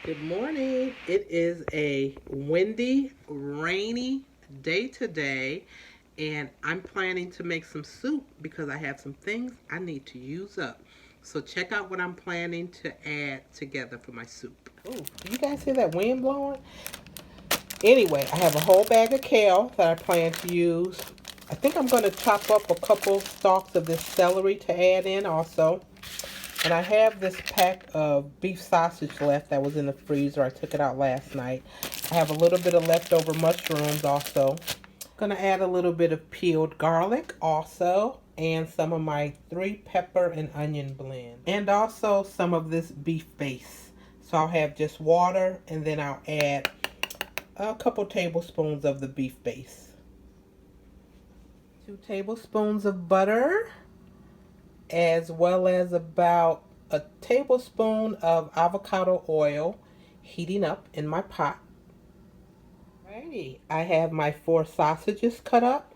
Good morning. It is a windy, rainy day today, and I'm planning to make some soup because I have some things I need to use up. So check out what I'm planning to add together for my soup. Oh, do you guys hear that wind blowing? Anyway, I have a whole bag of kale that I plan to use. I think I'm going to chop up a couple stalks of this celery to add in also. And I have this pack of beef sausage left that was in the freezer. I took it out last night. I have a little bit of leftover mushrooms also. Gonna add a little bit of peeled garlic also, and some of my 3 pepper and onion blend. And also some of this beef base. So I'll have just water, and then I'll add a couple tablespoons of the beef base. 2 tablespoons of butter, as well as about a tablespoon of avocado oil heating up in my pot. Alrighty, I have my 4 sausages cut up.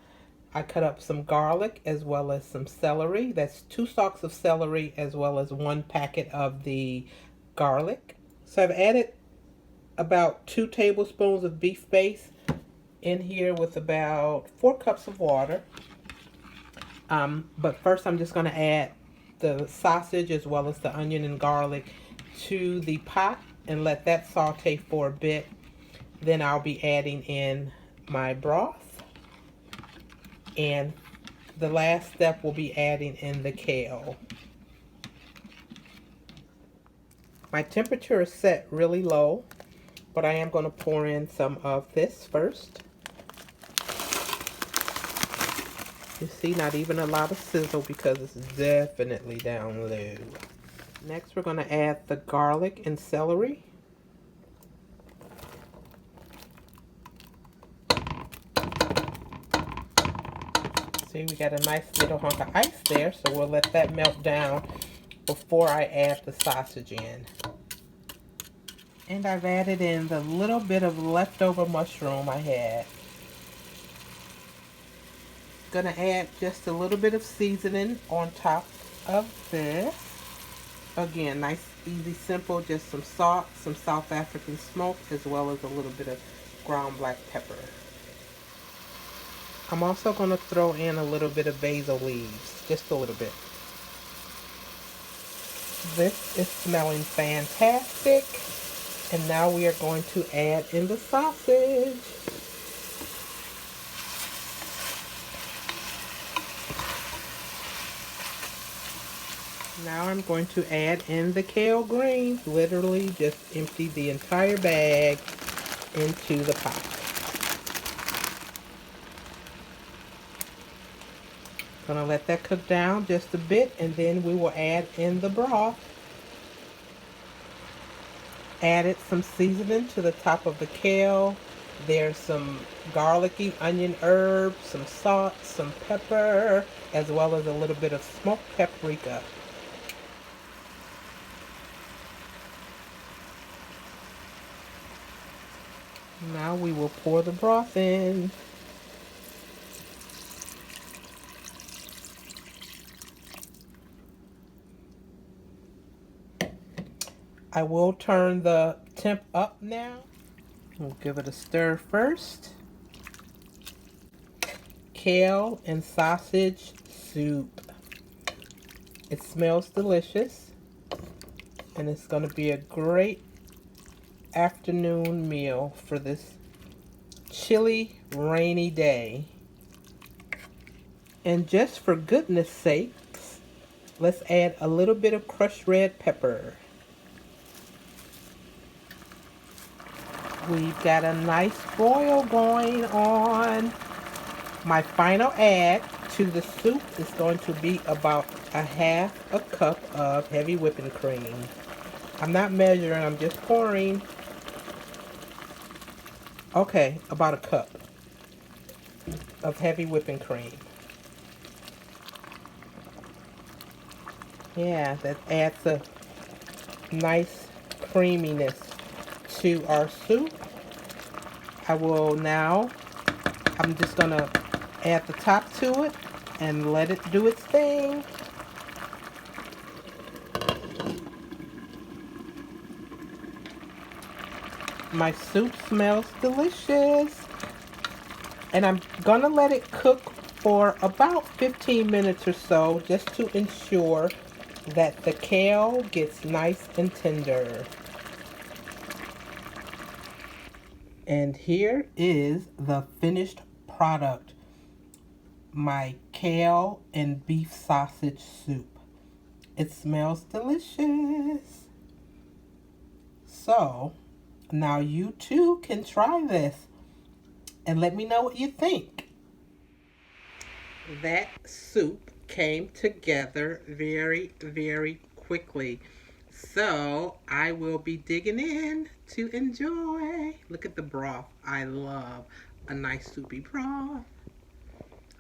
I cut up some garlic as well as some celery. That's 2 stalks of celery as well as 1 packet of the garlic. So I've added about 2 tablespoons of beef base in here with about 4 cups of water. But first I'm just going to add the sausage as well as the onion and garlic to the pot and let that saute for a bit. Then I'll be adding in my broth. And the last step will be adding in the kale. My temperature is set really low, but I am going to pour in some of this first. You see, not even a lot of sizzle because it's definitely down low. Next, we're going to add the garlic and celery. See, we got a nice little hunk of ice there, so we'll let that melt down before I add the sausage in. And I've added in the little bit of leftover mushroom I had. Gonna add just a little bit of seasoning on top of this. Again, nice, easy, simple, just some salt, some South African smoke, as well as a little bit of ground black pepper. I'm also going to throw in a little bit of basil leaves, just a little bit. This is smelling fantastic. And now we are going to add in the sausage. Now I'm going to add in the kale greens. Literally just empty the entire bag into the pot. Gonna let that cook down just a bit, and then we will add in the broth. Added some seasoning to the top of the kale. There's some garlicky onion herbs, some salt, some pepper, as well as a little bit of smoked paprika. Now we will pour the broth in. I will turn the temp up now. We'll give it a stir first. Kale and sausage soup. It smells delicious, and it's going to be a great afternoon meal for this chilly, rainy day. And just for goodness sakes, let's add a little bit of crushed red pepper. We've got a nice boil going on. My final add to the soup is going to be about a half a cup of heavy whipping cream. I'm not measuring, I'm just pouring. Okay, about a cup of heavy whipping cream. Yeah, that adds a nice creaminess to our soup. I'm just going to add the top to it and let it do its thing. My soup smells delicious. And I'm gonna let it cook for about 15 minutes or so just to ensure that the kale gets nice and tender. And here is the finished product, my kale and beef sausage soup. It smells delicious. So now you too can try this and let me know what you think. That soup came together very, very quickly. So I will be digging in to enjoy. Look at the broth. I love a nice soupy broth.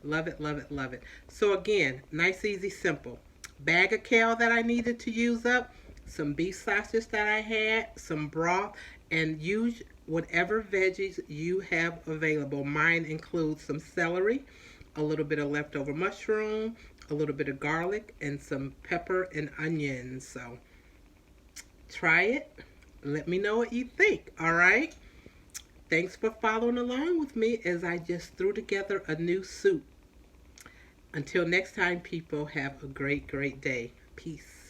Love it, love it, love it. So again, nice, easy, simple. Bag of kale that I needed to use up, some beef sausage that I had, some broth, and use whatever veggies you have available. Mine includes some celery, a little bit of leftover mushroom, a little bit of garlic, and some pepper and onions. So try it. Let me know what you think. All right. Thanks for following along with me as I just threw together a new soup. Until next time, people, have a great, great day. Peace.